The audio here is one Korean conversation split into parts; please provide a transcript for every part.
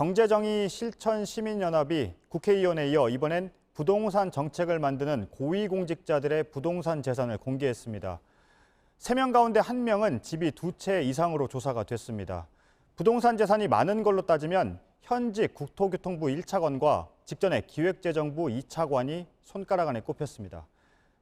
경제정의 실천시민연합이 국회의원에 이어 이번엔 부동산 정책을 만드는 고위공직자들의 부동산 재산을 공개했습니다. 3명 가운데 1명은 집이 2채 이상으로 조사가 됐습니다. 부동산 재산이 많은 걸로 따지면 현직 국토교통부 1차관과 직전에 기획재정부 2차관이 손가락 안에 꼽혔습니다.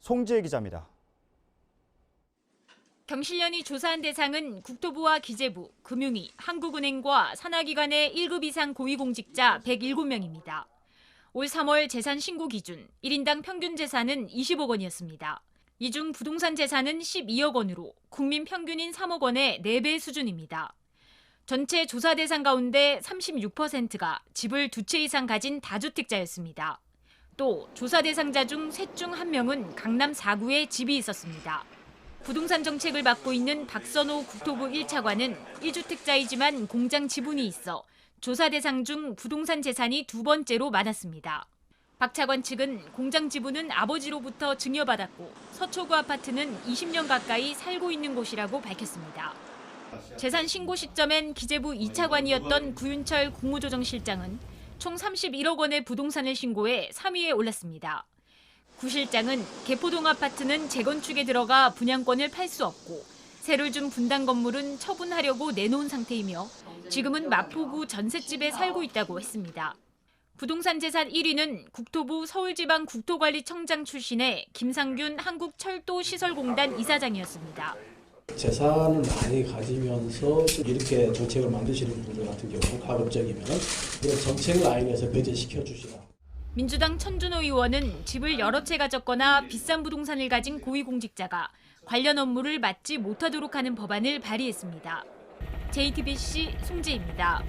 송지혜 기자입니다. 경실련이 조사한 대상은 국토부와 기재부, 금융위, 한국은행과 산하기관의 1급 이상 고위공직자 107명입니다. 올 3월 재산 신고 기준 1인당 평균 재산은 20억 원이었습니다. 이 중 부동산 재산은 12억 원으로 국민 평균인 3억 원의 4배 수준입니다. 전체 조사 대상 가운데 36%가 집을 2채 이상 가진 다주택자였습니다. 또 조사 대상자 중 셋 중 1명은 강남 4구에 집이 있었습니다. 부동산 정책을 맡고 있는 박선호 국토부 1차관은 1주택자이지만 공장 지분이 있어 조사 대상 중 부동산 재산이 2번째로 많았습니다. 박 차관 측은 공장 지분은 아버지로부터 증여받았고 서초구 아파트는 20년 가까이 살고 있는 곳이라고 밝혔습니다. 재산 신고 시점엔 기재부 2차관이었던 구윤철 국무조정실장은 총 31억 원의 부동산을 신고해 3위에 올랐습니다. 구 실장은 개포동 아파트는 재건축에 들어가 분양권을 팔 수 없고 세를 준 분당 건물은 처분하려고 내놓은 상태이며 지금은 마포구 전셋집에 살고 있다고 했습니다. 부동산 재산 1위는 국토부 서울지방국토관리청장 출신의 김상균 한국철도시설공단 이사장이었습니다. 재산을 많이 가지면서 이렇게 정책을 만드시는 분들 같은 경우 가급적이면 이런 정책 라인에서 배제시켜 주시라. 민주당 천준호 의원은 집을 여러 채 가졌거나 비싼 부동산을 가진 고위공직자가 관련 업무를 맡지 못하도록 하는 법안을 발의했습니다. JTBC 송지혜입니다.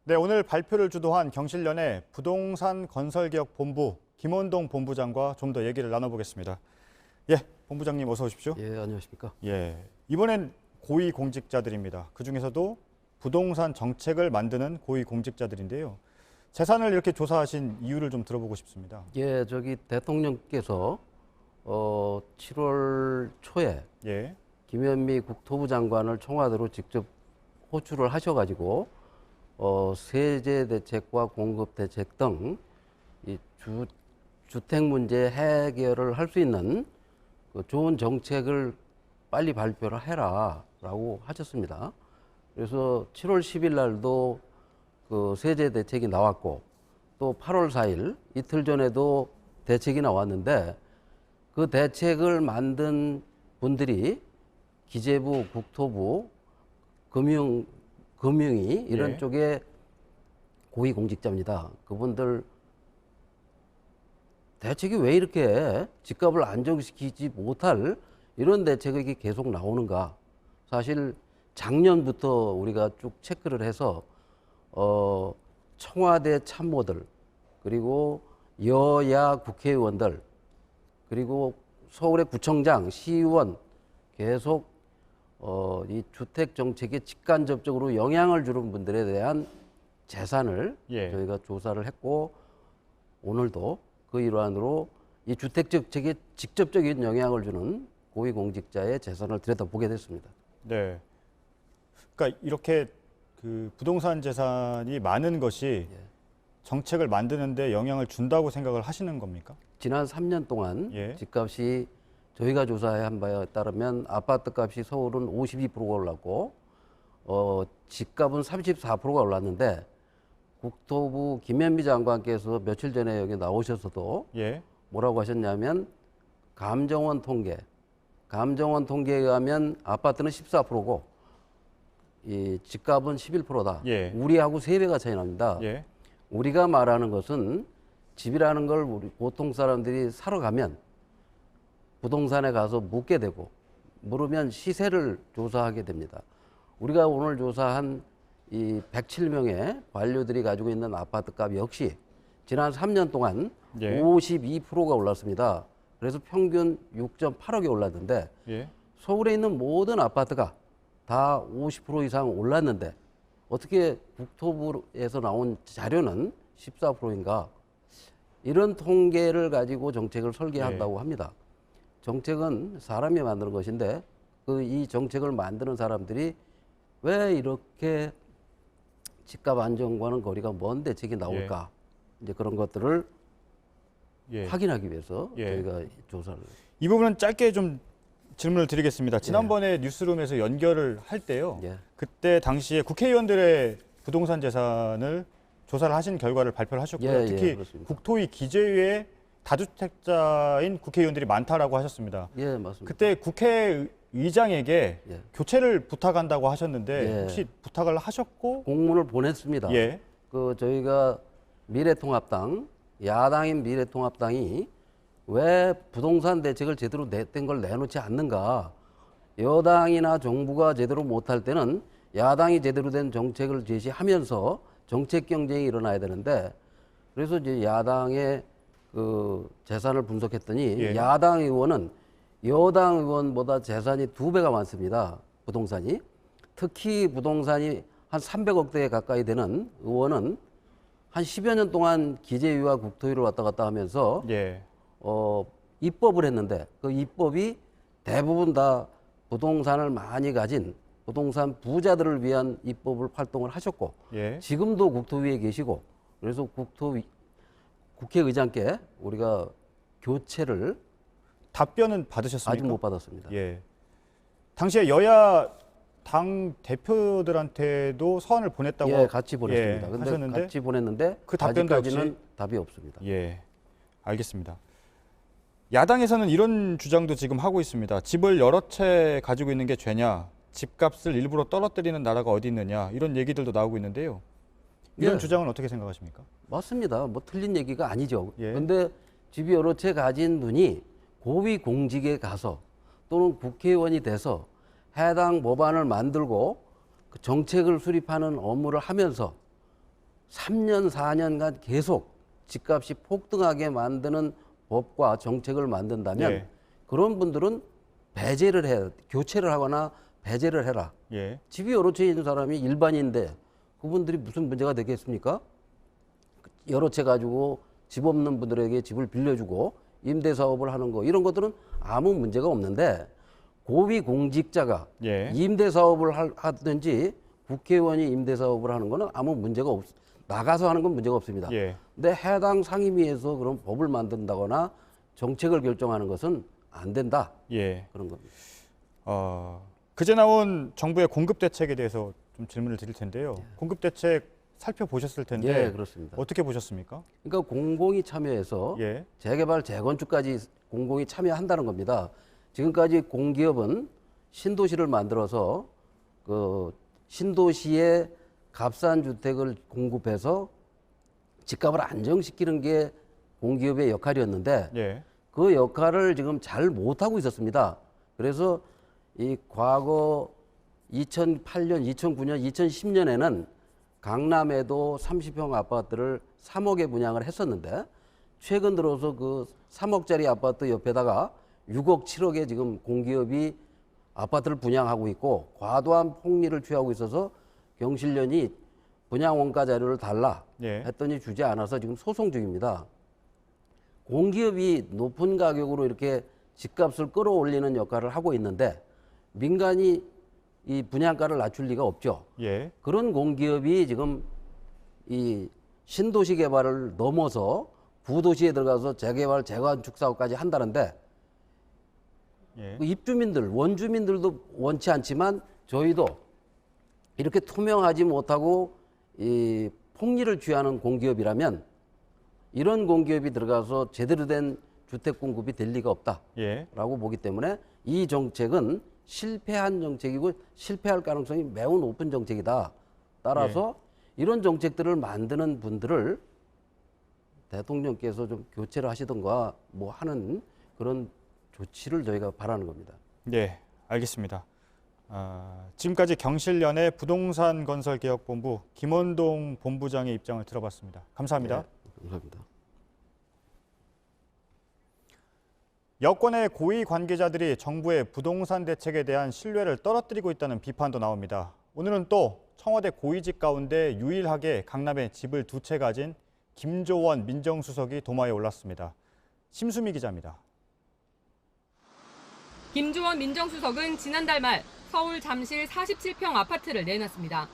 네, 오늘 발표를 주도한 경실련의 부동산 건설개혁본부 김원동 본부장과 좀 더 얘기를 나눠보겠습니다. 예, 본부장님 어서 오십시오. 예, 안녕하십니까. 예, 이번엔 고위공직자들입니다. 그중에서도 부동산 정책을 만드는 고위공직자들인데요. 재산을 이렇게 조사하신 이유를 좀 들어보고 싶습니다. 예, 대통령께서 7월 초에 예, 김현미 국토부 장관을 청와대로 직접 호출을 하셔가지고 세제 대책과 공급 대책 등 이 주택 문제 해결을 할 수 있는 그 좋은 정책을 빨리 발표를 해라라고 하셨습니다. 그래서 7월 10일 날도 그 세제 대책이 나왔고 또 8월 4일 이틀 전에도 대책이 나왔는데 그 대책을 만든 분들이 기재부, 국토부, 금융위 이런 예. 쪽에 고위공직자입니다. 그분들 대책이 왜 이렇게 집값을 안정시키지 못할 이런 대책이 계속 나오는가. 사실 작년부터 우리가 쭉 체크를 해서 청와대 참모들 그리고 여야 국회의원들 그리고 서울의 구청장, 시의원 계속 이 주택 정책에 직간접적으로 영향을 주는 분들에 대한 재산을 예. 저희가 조사를 했고 오늘도 그 일환으로 이 주택 정책에 직접적인 영향을 주는 고위공직자의 재산을 들여다보게 됐습니다. 네. 그러니까 이렇게 그 부동산 재산이 많은 것이 정책을 만드는데 영향을 준다고 생각을 하시는 겁니까? 지난 3년 동안 예. 집값이 저희가 조사한 바에 따르면 아파트 값이 서울은 52%가 올랐고 집값은 34%가 올랐는데 국토부 김현미 장관께서 며칠 전에 여기 나오셔서도 예. 뭐라고 하셨냐면 감정원 통계에 의하면 아파트는 14%고 이 집값은 11%다. 예. 우리하고 3배가 차이 납니다. 예. 우리가 말하는 것은 집이라는 걸 우리 보통 사람들이 사러 가면 부동산에 가서 묻게 되고 물으면 시세를 조사하게 됩니다. 우리가 오늘 조사한 이 107명의 관료들이 가지고 있는 아파트 값 역시 지난 3년 동안 예. 52%가 올랐습니다. 그래서 평균 6.8억이 올랐는데 예. 서울에 있는 모든 아파트가 다 50% 이상 올랐는데 어떻게 국토부에서 나온 자료는 14%인가? 이런 통계를 가지고 정책을 설계한다고 합니다. 정책은 사람이 만드는 것인데 이 정책을 만드는 사람들이 왜 이렇게 집값 안정과는 거리가 먼 대책이 나올까 이제 그런 것들을 예. 확인하기 위해서 예. 저희가 조사를. 이 부분은 짧게 좀 질문을 드리겠습니다. 지난번에 뉴스룸에서 연결을 할 때요. 예. 그때 당시에 국회의원들의 부동산 재산을 조사를 하신 결과를 발표를 하셨고요. 예, 특히 그렇습니다. 국토위 기재위에 다주택자인 국회의원들이 많다라고 하셨습니다. 예, 맞습니다. 그때 국회의장에게 예. 교체를 부탁한다고 하셨는데 예. 혹시 부탁을 하셨고 공문을 보냈습니다. 예. 그 저희가 미래통합당, 야당인 미래통합당이 왜 부동산 대책을 제대로 된 걸 내놓지 않는가? 여당이나 정부가 제대로 못할 때는 야당이 제대로 된 정책을 제시하면서 정책 경쟁이 일어나야 되는데, 그래서 이제 야당의 그 재산을 분석했더니 예. 야당 의원은 여당 의원보다 재산이 2배가 많습니다. 부동산이. 특히 부동산이 한 300억대 가까이 되는 의원은 한 10여 년 동안 기재위와 국토위를 왔다 갔다 하면서 예. 입법을 했는데 그 입법이 대부분 다 부동산을 많이 가진 부동산 부자들을 위한 입법을 활동을 하셨고 예. 지금도 국토위에 계시고 그래서 국회의장께 우리가 교체를 답변은 받으셨습니까? 아직 못 받았습니다. 예. 당시에 여야 당 대표들한테도 서한을 보냈다고 예, 같이 보냈습니다. 예, 근데 하셨는데 같이 보냈는데 그 답변도 아직까지는 없이? 답이 없습니다. 예. 알겠습니다. 야당에서는 이런 주장도 지금 하고 있습니다. 집을 여러 채 가지고 있는 게 죄냐? 집값을 일부러 떨어뜨리는 나라가 어디 있느냐? 이런 얘기들도 나오고 있는데요. 이런 예. 주장은 어떻게 생각하십니까? 맞습니다. 뭐 틀린 얘기가 아니죠. 예. 그런데 집이 여러 채 가진 분이 고위 공직에 가서 또는 국회의원이 돼서 해당 법안을 만들고 그 정책을 수립하는 업무를 하면서 3년, 4년간 계속 집값이 폭등하게 만드는 법과 정책을 만든다면 예. 그런 분들은 배제를 해야, 교체를 하거나 배제를 해라. 예. 집이 여러 채 있는 사람이 일반인데 그분들이 무슨 문제가 되겠습니까? 여러 채 가지고 집 없는 분들에게 집을 빌려주고 임대 사업을 하는 거 이런 것들은 아무 문제가 없는데 고위 공직자가 예. 임대 사업을 하든지 국회의원이 임대 사업을 하는 거는 아무 문제가 나가서 하는 건 문제가 없습니다. 예. 근데 해당 상임위에서 그런 법을 만든다거나 정책을 결정하는 것은 안 된다. 예. 그런 겁니다. 그제 나온 정부의 공급 대책에 대해서 좀 질문을 드릴 텐데요. 공급 대책 살펴보셨을 텐데 예, 그렇습니다. 어떻게 보셨습니까? 그러니까 공공이 참여해서 예. 재개발, 재건축까지 공공이 참여한다는 겁니다. 지금까지 공기업은 신도시를 만들어서 그 신도시에 값싼 주택을 공급해서 집값을 안정시키는 게 공기업의 역할이었는데 예. 그 역할을 지금 잘 못하고 있었습니다. 그래서 이 과거 2008년, 2009년, 2010년에는 강남에도 30평 아파트를 3억에 분양을 했었는데 최근 들어서 그 3억짜리 아파트 옆에다가 6억, 7억에 지금 공기업이 아파트를 분양하고 있고 과도한 폭리를 취하고 있어서 경실련이 분양 원가 자료를 달라 예. 했더니 주지 않아서 지금 소송 중입니다. 공기업이 높은 가격으로 이렇게 집값을 끌어올리는 역할을 하고 있는데 민간이 이 분양가를 낮출 리가 없죠. 예. 그런 공기업이 지금 이 신도시 개발을 넘어서 구도시에 들어가서 재개발, 재건축 사업까지 한다는데 예. 그 입주민들, 원주민들도 원치 않지만 저희도 이렇게 투명하지 못하고 이 폭리를 취하는 공기업이라면 이런 공기업이 들어가서 제대로 된 주택 공급이 될 리가 없다라고 예. 보기 때문에 이 정책은 실패한 정책이고 실패할 가능성이 매우 높은 정책이다. 따라서 이런 정책들을 만드는 분들을 대통령께서 좀 교체를 하시던가 뭐 하는 그런 조치를 저희가 바라는 겁니다. 네, 알겠습니다. 지금까지 경실련의 부동산 건설 개혁본부 김원동 본부장의 입장을 들어봤습니다. 감사합니다. 네, 감사합니다. 여권의 고위 관계자들이 정부의 부동산 대책에 대한 신뢰를 떨어뜨리고 있다는 비판도 나옵니다. 오늘은 또 청와대 고위직 가운데 유일하게 강남에 집을 2채 가진 김조원 민정수석이 도마에 올랐습니다. 심수미 기자입니다. 김조원 민정수석은 지난달 말 서울 잠실 47평 아파트를 내놨습니다.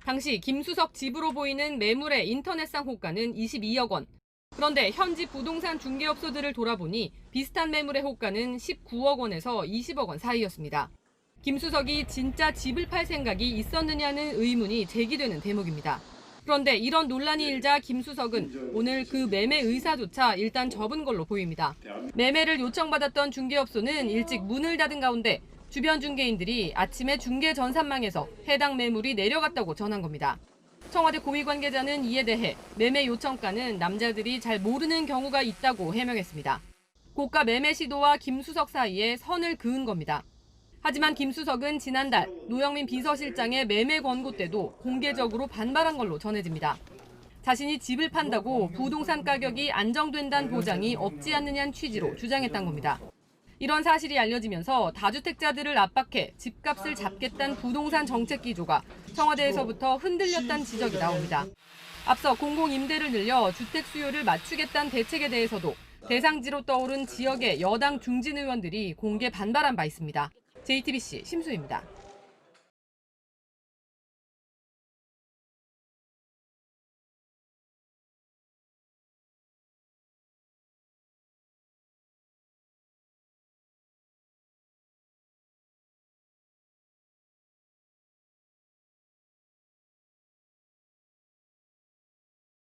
당시 김수석 집으로 보이는 매물의 인터넷상 호가는 22억 원. 그런데 현지 부동산 중개업소들을 돌아보니 비슷한 매물의 호가는 19억 원에서 20억 원 사이였습니다. 김수석이 진짜 집을 팔 생각이 있었느냐는 의문이 제기되는 대목입니다. 그런데 이런 논란이 일자 김수석은 오늘 그 매매 의사조차 일단 접은 걸로 보입니다. 매매를 요청받았던 중개업소는 일찍 문을 닫은 가운데 주변 중개인들이 아침에 중개 전산망에서 해당 매물이 내려갔다고 전한 겁니다. 청와대 고위 관계자는 이에 대해 매매 요청가는 남자들이 잘 모르는 경우가 있다고 해명했습니다. 고가 매매 시도와 김수석 사이에 선을 그은 겁니다. 하지만 김수석은 지난달 노영민 비서실장의 매매 권고 때도 공개적으로 반발한 걸로 전해집니다. 자신이 집을 판다고 부동산 가격이 안정된다는 보장이 없지 않느냐는 취지로 주장했던 겁니다. 이런 사실이 알려지면서 다주택자들을 압박해 집값을 잡겠다는 부동산 정책 기조가 청와대에서부터 흔들렸다는 지적이 나옵니다. 앞서 공공임대를 늘려 주택 수요를 맞추겠다는 대책에 대해서도 대상지로 떠오른 지역의 여당 중진 의원들이 공개 반발한 바 있습니다. JTBC 심수희입니다.